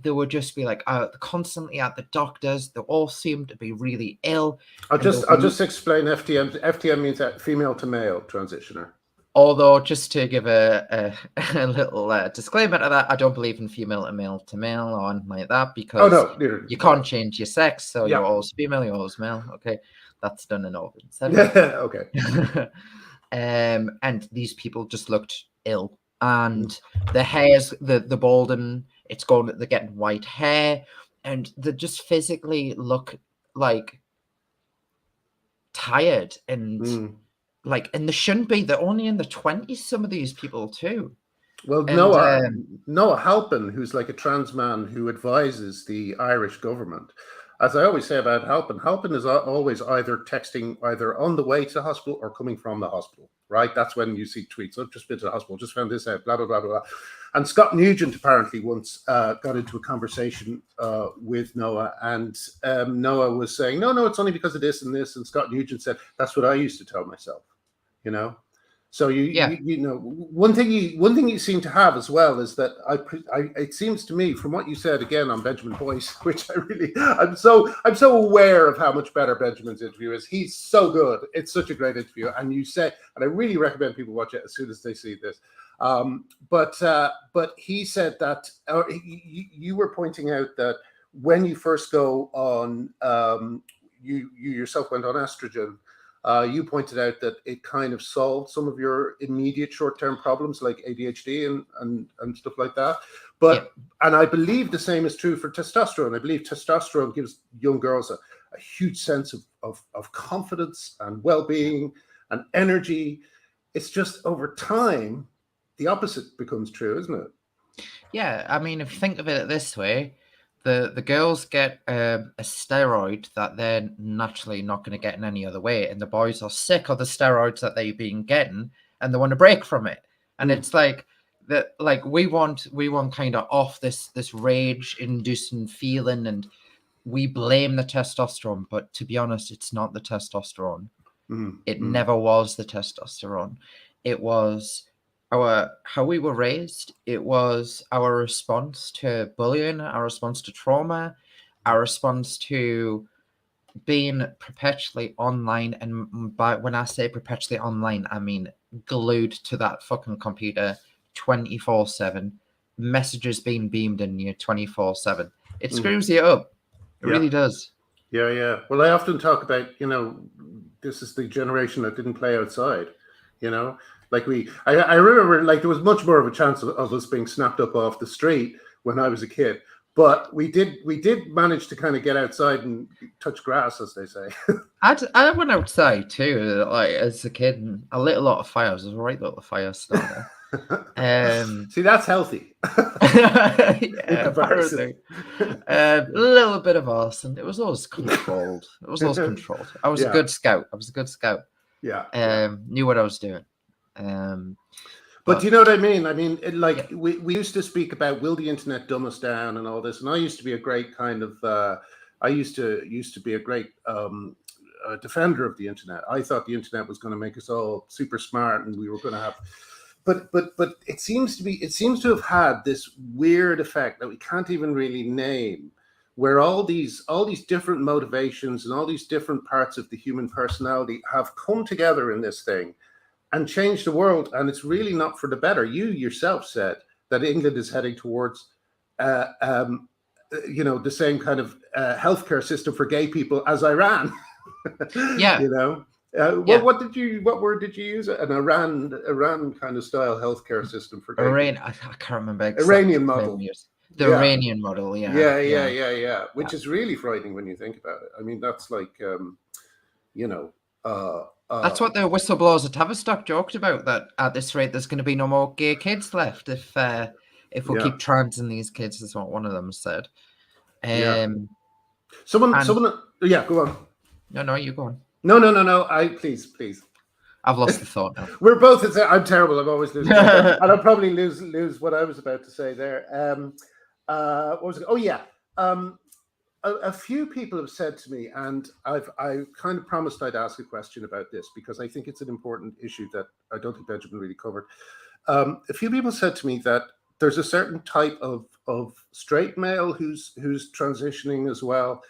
Speaker 2: they would just be like constantly at the doctors. They all seemed to be really ill.
Speaker 1: I'll just explain FTM. FTM means female to male transitioner.
Speaker 2: Although, just to give a little disclaimer to that, I don't believe in female to male or anything like that, because you can't change your sex, so you're always female, you're always male. Okay, that's done in order.
Speaker 1: Okay.
Speaker 2: And these people just looked ill, and the hair's the balding. They're getting white hair, and they just physically look like tired and. And they shouldn't be. They're only in the 20s, some of these people too.
Speaker 1: Well, Noah Halpin, who's like a trans man who advises the Irish government, as I always say about Halpin is always either texting either on the way to the hospital or coming from the hospital, right? That's when you see tweets, I've just been to the hospital, just found this out, blah, blah, blah, blah. And Scott Nugent apparently once got into a conversation with Noah, and Noah was saying, no, it's only because of this and this. And Scott Nugent said, that's what I used to tell myself. You know, so you know, one thing you seem to have as well is that it seems to me from what you said again on Benjamin Boyce, which I'm so aware of how much better Benjamin's interview is. He's so good. It's such a great interview, and you say, and I really recommend people watch it as soon as they see this. But he said that you were pointing out that when you first go on, you yourself went on estrogen. You pointed out that it kind of solved some of your immediate short-term problems like ADHD and stuff like that. And I believe the same is true for testosterone. I believe testosterone gives young girls a huge sense of confidence and well-being and energy. It's just over time, the opposite becomes true, isn't it?
Speaker 2: Yeah, I mean, if you think of it this way, the girls get a steroid that they're naturally not going to get in any other way, and the boys are sick of the steroids that they've been getting, and they want to break from it. And it's like that, like we want kind of off this rage-inducing feeling, and we blame the testosterone. But to be honest, it's not the testosterone. It never was the testosterone. It was how we were raised. It was our response to bullying, our response to trauma, our response to being perpetually online. And when I say perpetually online, I mean glued to that fucking computer 24/7, messages being beamed in you 24/7. It screws you up. It really does.
Speaker 1: Yeah. Well, I often talk about, this is the generation that didn't play outside, Like I remember, like there was much more of a chance of us being snapped up off the street when I was a kid, but we did manage to kind of get outside and touch grass, as they say.
Speaker 2: I went outside too, like as a kid, and I lit a lot of fires. I was a right little fire starter.
Speaker 1: See, that's healthy.
Speaker 2: Yeah, apparently. A little bit of arson. It was always controlled. I was a good scout. Yeah. Knew what I was doing.
Speaker 1: But you know what I mean? I mean, we used to speak about, will the internet dumb us down and all this, and I used to be a great kind of I used to be a great defender of the internet. I thought the internet was going to make us all super smart, and we were going to have, but it seems to have had this weird effect that we can't even really name, where all these different motivations and all these different parts of the human personality have come together in this thing and change the world, and it's really not for the better. You yourself said that England is heading towards, the same kind of healthcare system for gay people as Iran.
Speaker 2: Yeah.
Speaker 1: What word did you use? An Iran kind of style healthcare system for gay
Speaker 2: Iran. I can't remember exactly.
Speaker 1: Iranian model.
Speaker 2: The Iranian model.
Speaker 1: Which is really frightening when you think about it. I mean, that's like,
Speaker 2: That's what the whistleblowers at Tavistock joked about, that at this rate there's going to be no more gay kids left if we keep transing these kids, is what one of them said.
Speaker 1: Someone, yeah, go on.
Speaker 2: No, you go on.
Speaker 1: No. Please.
Speaker 2: I've lost the thought now.
Speaker 1: We're both. I'm terrible. I'm always losing. And I'll probably lose what I was about to say there. What was it? Oh yeah. A few people have said to me, and I kind of promised I'd ask a question about this because I think it's an important issue that I don't think Benjamin really covered. A few people said to me that there's a certain type of straight male who's transitioning as well.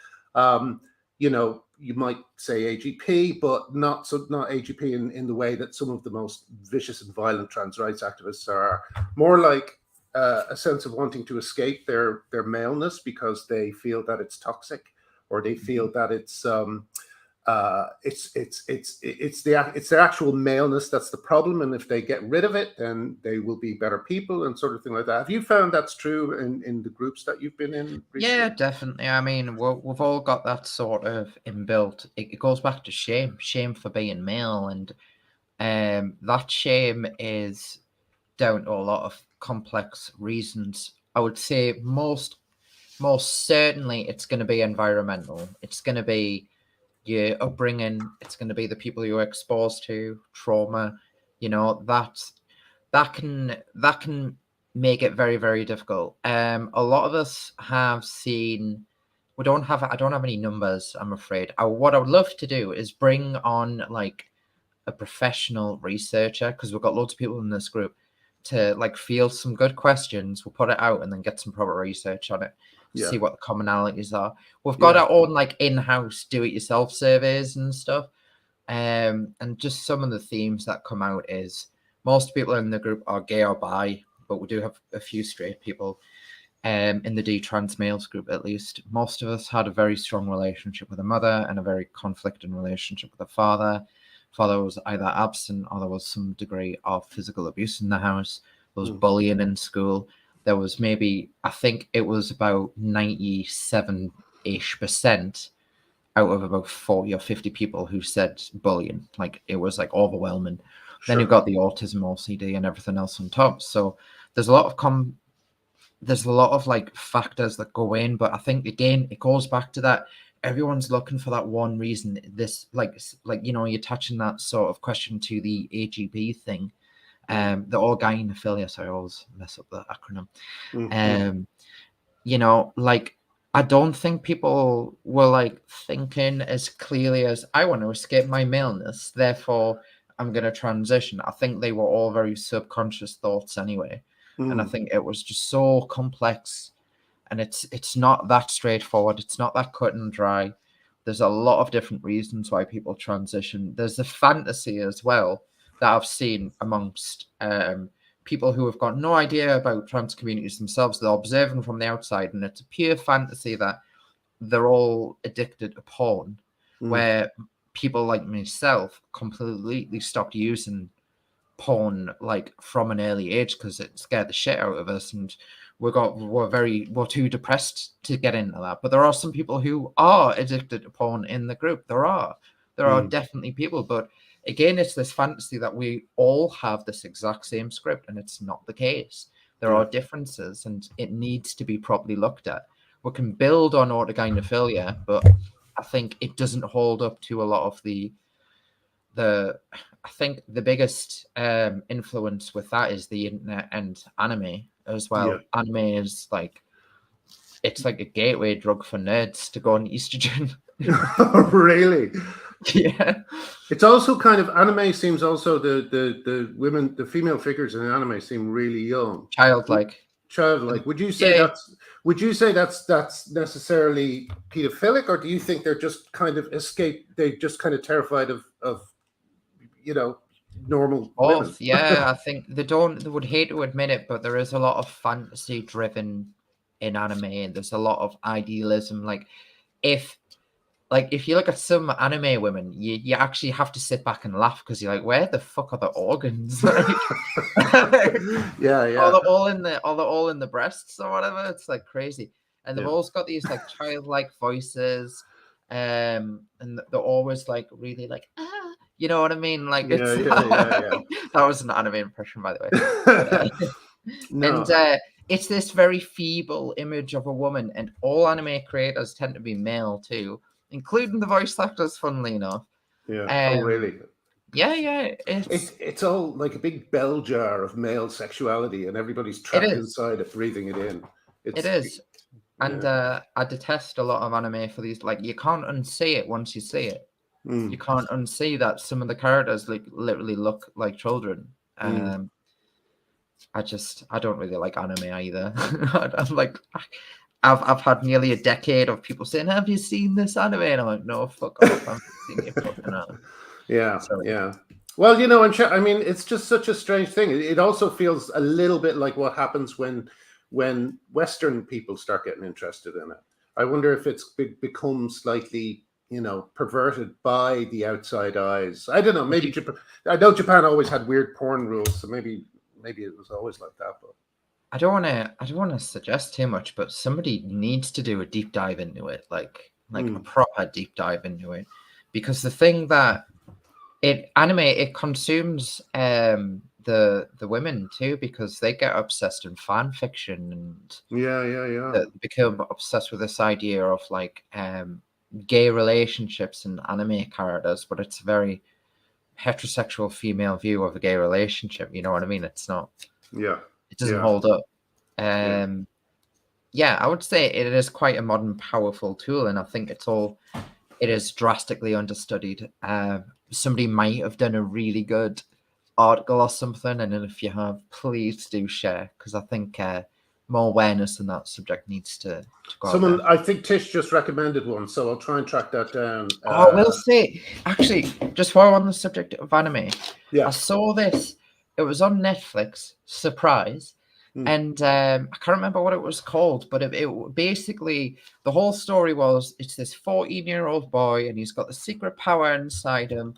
Speaker 1: You know, you might say AGP, but not AGP in the way that some of the most vicious and violent trans rights activists are. More like a sense of wanting to escape their maleness because they feel that it's toxic, or they feel that it's their actual maleness that's the problem, and if they get rid of it, then they will be better people and sort of thing like that. Have you found that's true in the groups that you've been in recently?
Speaker 2: Yeah, definitely. I mean, we've all got that sort of inbuilt. It goes back to shame for being male, and that shame is down to a lot of complex reasons. I would say most certainly it's going to be environmental. It's going to be your upbringing. It's going to be the people you're exposed to, trauma. You know, that can make it very, very difficult. A lot of us have seen. I don't have any numbers, I'm afraid. What I would love to do is bring on like a professional researcher, because we've got loads of people in this group, to like field some good questions. We'll put it out and then get some proper research on it. See what the commonalities are. We've got our own like in-house do-it-yourself surveys and stuff. And just some of the themes that come out is most people in the group are gay or bi, but we do have a few straight people. In the detrans males group, at least, most of us had a very strong relationship with a mother and a very conflicting relationship with a father. Father was either absent or there was some degree of physical abuse in the house. There was bullying in school. There was maybe, I think it was about 97-ish% out of about 40 or 50 people who said bullying. Like, it was like overwhelming. Sure. Then you've got the autism, OCD, and everything else on top. So there's a lot of like factors that go in, but I think again it goes back to that everyone's looking for that one reason. This like you know, you're touching that sort of question to the AGB thing, the organophilia. Sorry, I always mess up the acronym. You know, like I don't think people were like thinking as clearly as I want to escape my maleness, therefore I'm going to transition. I think they were all very subconscious thoughts anyway. And I think it was just so complex, and it's not that straightforward. It's not that cut and dry. There's a lot of different reasons why people transition. There's the fantasy as well that I've seen amongst people who have got no idea about trans communities themselves. They're observing from the outside, and it's a pure fantasy that they're all addicted to porn, where people like myself completely stopped using porn like from an early age because it scared the shit out of us, and we're too depressed to get into that. But there are some people who are addicted to porn in the group. There are definitely people, but again, it's this fantasy that we all have this exact same script, and it's not the case. There are differences, and it needs to be properly looked at. We can build on organophilia, but I think it doesn't hold up to a lot of I think the biggest influence with that is the internet and anime as well. Yeah. Anime is like, it's like a gateway drug for nerds to go on estrogen.
Speaker 1: Really?
Speaker 2: Yeah.
Speaker 1: It's also kind of, anime seems also the women, the female figures in anime seem really young.
Speaker 2: Childlike.
Speaker 1: Would you say that's necessarily pedophilic, or do you think they're just kind of they're just kind of terrified of you know, normal women?
Speaker 2: Yeah, I think they would hate to admit it, but there is a lot of fantasy driven in anime, and there's a lot of idealism. Like if you look at some anime women, you actually have to sit back and laugh because you're like, where the fuck are the organs?
Speaker 1: Yeah.
Speaker 2: Or they're all in the breasts or whatever. It's like crazy. And they've always got these like childlike voices. And they're always like really like, You know what I mean? Like
Speaker 1: Yeah,
Speaker 2: it's
Speaker 1: yeah.
Speaker 2: that was an anime impression, by the way. But, and
Speaker 1: No.
Speaker 2: it's this very feeble image of a woman, and all anime creators tend to be male too, including the voice actors. Funnily enough,
Speaker 1: Yeah. Oh,
Speaker 2: um,
Speaker 1: really?
Speaker 2: yeah,
Speaker 1: It's all like a big bell jar of male sexuality, and everybody's
Speaker 2: it
Speaker 1: trapped
Speaker 2: is,
Speaker 1: inside it, breathing it in.
Speaker 2: it
Speaker 1: It's
Speaker 2: is, and
Speaker 1: yeah.
Speaker 2: I detest a lot of anime for these. Like, you can't unsee it once you see it. You
Speaker 1: Mm,
Speaker 2: can't unsee that some of the characters like literally look like children.
Speaker 1: mm.
Speaker 2: I don't really like anime either. I'm like, I've had nearly a decade of people saying, "Have you seen this anime?" And I'm like, "No, fuck off! I'm seeing your fucking anime."
Speaker 1: Yeah,
Speaker 2: So
Speaker 1: yeah. Well, you know, I mean, it's just such a strange thing. It also feels a little bit like what happens when Western people start getting interested in it. I wonder if it's become slightly, you know, perverted by the outside eyes. I don't know. Maybe Japan. I know Japan always had weird porn rules, so maybe it was always like that. But
Speaker 2: I don't want to suggest too much, but somebody needs to do a deep dive into it, like a proper deep dive into it, because the thing that it consumes the women too, because they get obsessed in fan fiction, and
Speaker 1: yeah.
Speaker 2: they become obsessed with this idea of like gay relationships and anime characters, but it's a very heterosexual female view of a gay relationship. You know what I mean? It's not.
Speaker 1: Yeah,
Speaker 2: It doesn't
Speaker 1: yeah,
Speaker 2: hold up.
Speaker 1: yeah.
Speaker 2: Yeah, I would say it is quite a modern, powerful tool, and I think it is drastically understudied. Somebody might have done a really good article or something, and then if you have, please do share, because I think more awareness on that subject needs to go out there.
Speaker 1: Someone, I think Tish just recommended one, so I'll try and track that down.
Speaker 2: Oh, we'll see. Actually, just while we're on the subject of anime, I
Speaker 1: Yeah.
Speaker 2: saw this. It was on Netflix, surprise.
Speaker 1: Mm.
Speaker 2: And I can't remember what it was called, but it basically, the whole story was, it's this 14-year-old boy, and he's got the secret power inside him.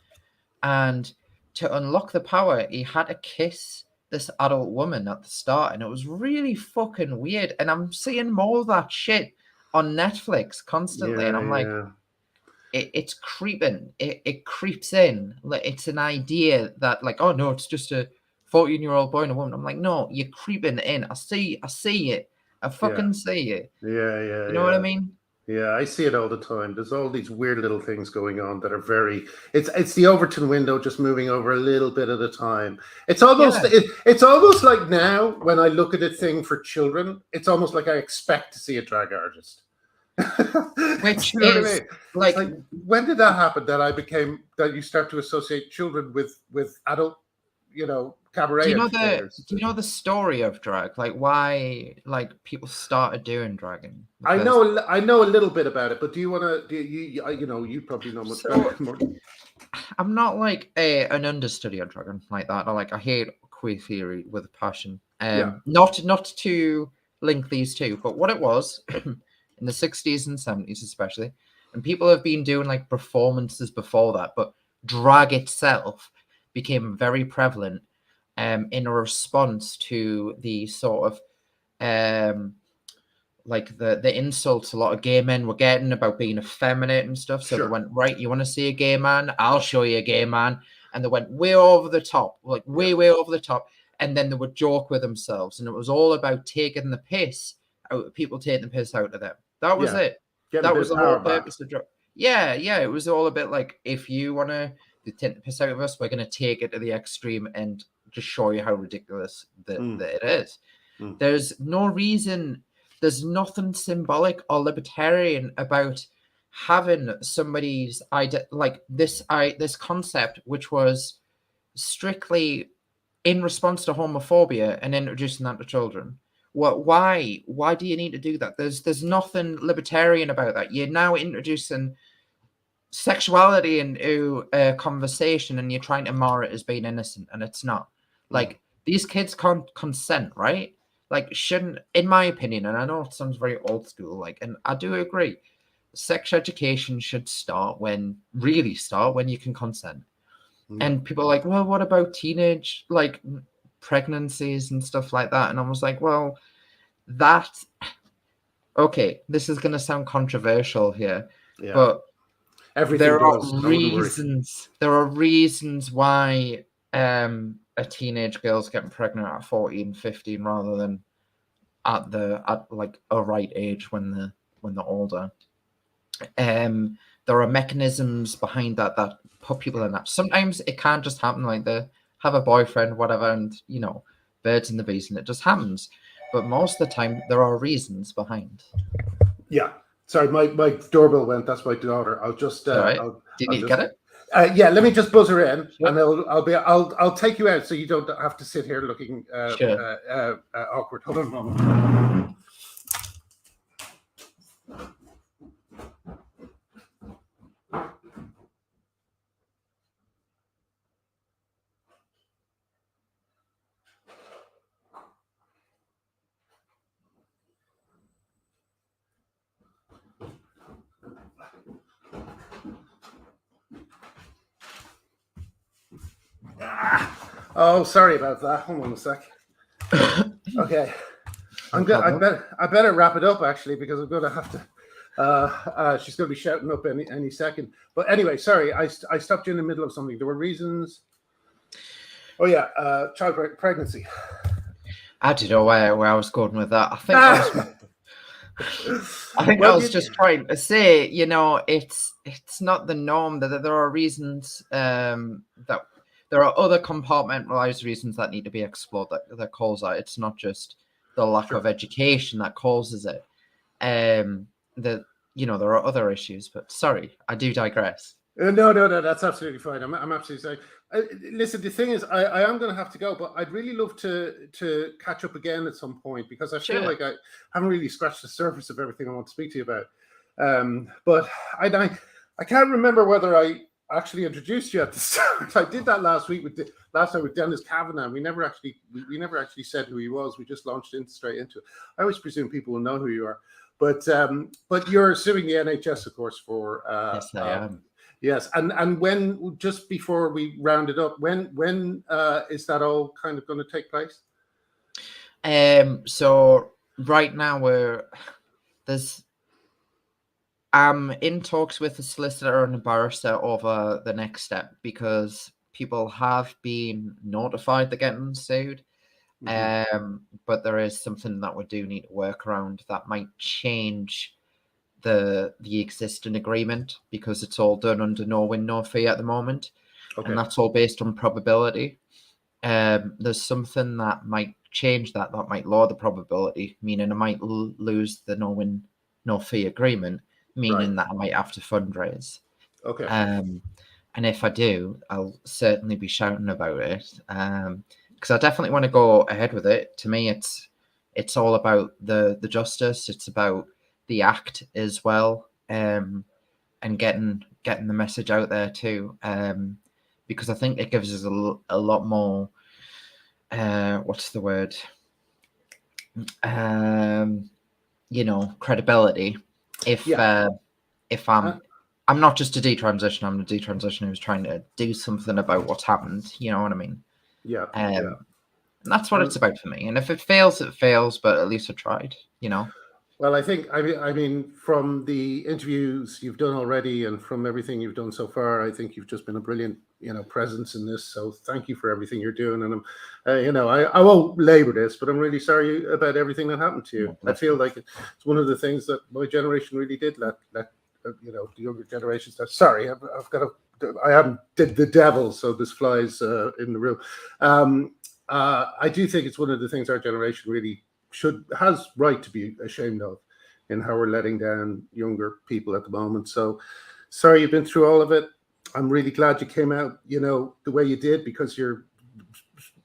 Speaker 2: And to unlock the power, he had to kiss this adult woman at the start. And it was really fucking weird. And I'm seeing more of that shit on Netflix constantly. And
Speaker 1: Yeah,
Speaker 2: I'm like,
Speaker 1: yeah.
Speaker 2: it's creeping. It creeps in. Like, it's an idea that, like, oh no, it's just a 14-year-old boy and a woman. I'm like, no, you're creeping in. I see it. I
Speaker 1: Yeah.
Speaker 2: fucking see it.
Speaker 1: Yeah.
Speaker 2: You know what I mean?
Speaker 1: Yeah, I see it all the time. There's all these weird little things going on that are very. It's the Overton window just moving over a little bit at a time. It's almost
Speaker 2: Yeah.
Speaker 1: it's almost like now when I look at a thing for children, it's almost like I expect to see a drag artist.
Speaker 2: Which
Speaker 1: You know what I
Speaker 2: is
Speaker 1: mean? It's
Speaker 2: like,
Speaker 1: like, when did that happen? That you start to associate children with adult, you know, cabaret entertainers.
Speaker 2: do you know the story of drag? Like, why like people started doing dragging?
Speaker 1: I
Speaker 2: Because
Speaker 1: know a little bit about it, but do you want to? Do you know? You probably know much
Speaker 2: so
Speaker 1: better. More.
Speaker 2: I'm not like an understudy on dragon like that. I hate queer theory with a passion.
Speaker 1: Yeah,
Speaker 2: Not to link these two, but what it was in the 60s and 70s especially, and people have been doing like performances before that, but drag itself became very prevalent in a response to the sort of um like the insults a lot of gay men were getting about being effeminate and stuff. So they
Speaker 1: sure.
Speaker 2: went, right, you want to see a gay man? I'll show you a gay man. And they went way over the top, like
Speaker 1: Yeah,
Speaker 2: way over the top. And then they would joke with themselves. And it was all about taking the piss out, people taking the piss out of them. That was
Speaker 1: yeah.
Speaker 2: it.
Speaker 1: Getting a
Speaker 2: That
Speaker 1: bit
Speaker 2: was
Speaker 1: of
Speaker 2: the whole
Speaker 1: power back.
Speaker 2: purpose of joke. Yeah. It was all a bit like, if you want to take the piss out of us, we're going to take it to the extreme and just show you how ridiculous that it is.
Speaker 1: Mm.
Speaker 2: There's nothing symbolic or libertarian about having somebody's idea like this concept, which was strictly in response to homophobia, and introducing that to children. Why do you need to do that? There's nothing libertarian about that. You're now introducing sexuality into a conversation, and you're trying to mar it as being innocent, and it's not. Like, these kids can't consent, right? Like, shouldn't, in my opinion, and I know it sounds very old school, like, and I do agree, sex education should really start when you can consent.
Speaker 1: Yeah.
Speaker 2: And people are like, well, what about teenage, like, pregnancies and stuff like that? And I was like, well, okay, this is going to sound controversial here,
Speaker 1: Yeah.
Speaker 2: but
Speaker 1: everything
Speaker 2: there are
Speaker 1: does. I wouldn't worry.
Speaker 2: reasons why a teenage girl's getting pregnant at 14, 15 rather than at like a right age when they're older. There are mechanisms behind that put people in that. Sometimes it can't just happen, like they have a boyfriend, whatever, and birds and the bees, and it just happens. But most of the time, there are reasons behind.
Speaker 1: Yeah. Sorry, my doorbell went. That's my daughter. I'll just.
Speaker 2: Sorry.
Speaker 1: Do
Speaker 2: you need to get it?
Speaker 1: Yeah, let me just buzz her in,
Speaker 2: Sure.
Speaker 1: and I'll take you out so you don't have to sit here looking awkward. Hold on a moment. Oh, sorry about that. Hold on a sec. Okay, I better wrap it up actually, because I'm going to have to. She's going to be shouting up any second. But anyway, sorry, I stopped you in the middle of something. There were reasons. Oh yeah, child pregnancy.
Speaker 2: I don't know where I was going with that. I think I was just trying to say, it's not the norm. That there are reasons that there are other compartmentalized reasons that need to be explored that cause that. It's not just the lack of education that causes it. There are other issues. But sorry, I do digress.
Speaker 1: No, that's absolutely fine. I'm absolutely sorry. Listen, the thing is, I am going to have to go, but I'd really love to catch up again at some point, because I feel like I haven't really scratched the surface of everything I want to speak to you about. But I can't remember whether I actually introduced you at the start. I did that last time with Dennis Kavanagh. We never actually said who he was. We just launched straight into it. I always presume people will know who you are, but you're suing the NHS, of course, for
Speaker 2: yes, I am.
Speaker 1: Yes, and when, just before we round it up, when is that all kind of going to take place?
Speaker 2: So right now I'm in talks with a solicitor and a barrister over the next step, because people have been notified they're getting sued. Mm-hmm. But there is something that we do need to work around that might change the existing agreement, because it's all done under no win, no fee at the moment. Okay. And that's all based on probability. There's something that might change that might lower the probability, meaning I might lose the no win, no fee agreement, meaning that I might have to fundraise.
Speaker 1: Okay.
Speaker 2: And if I do, I'll certainly be shouting about it, because I definitely want to go ahead with it. To me, it's all about the justice. It's about the act as well, and getting the message out there too, because I think it gives us a lot more what's the word, credibility. If I'm not just a detransitioner, I'm a detransitioner who's trying to do something about what's happened. You know what I mean?
Speaker 1: Yeah.
Speaker 2: And that's what it's about for me. And if it fails, it fails, but at least I tried.
Speaker 1: Well, I think, I mean, from the interviews you've done already and from everything you've done so far, I think you've just been a brilliant, presence in this. So thank you for everything you're doing. And I won't labor this, but I'm really sorry about everything that happened to you. I feel like it's one of the things that my generation really did let the younger generations. Sorry, I haven't did the devil, so this flies in the room. I do think it's one of the things our generation really has right to be ashamed of, in how we're letting down younger people at the moment. So sorry you've been through all of it. I'm really glad you came out, the way you did, because you're,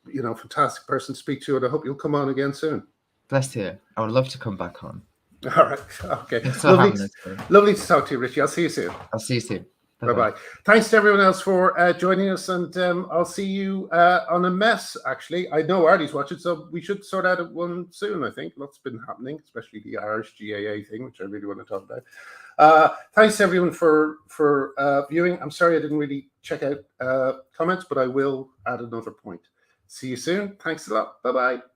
Speaker 1: a fantastic person to speak to, and I hope you'll come on again soon.
Speaker 2: Bless you. I would love to come back on.
Speaker 1: All right. Okay. Lovely to talk to you, Ritchie. I'll see you soon.
Speaker 2: I'll see you soon.
Speaker 1: Bye-bye. Thanks to everyone else for joining us, and I'll see you on a mess, actually. I know Artie's watching, so we should sort out one soon, I think. Lots been happening, especially the Irish GAA thing, which I really want to talk about. Thanks to everyone for viewing. I'm sorry I didn't really check out comments, but I will at another point. See you soon. Thanks a lot. Bye-bye.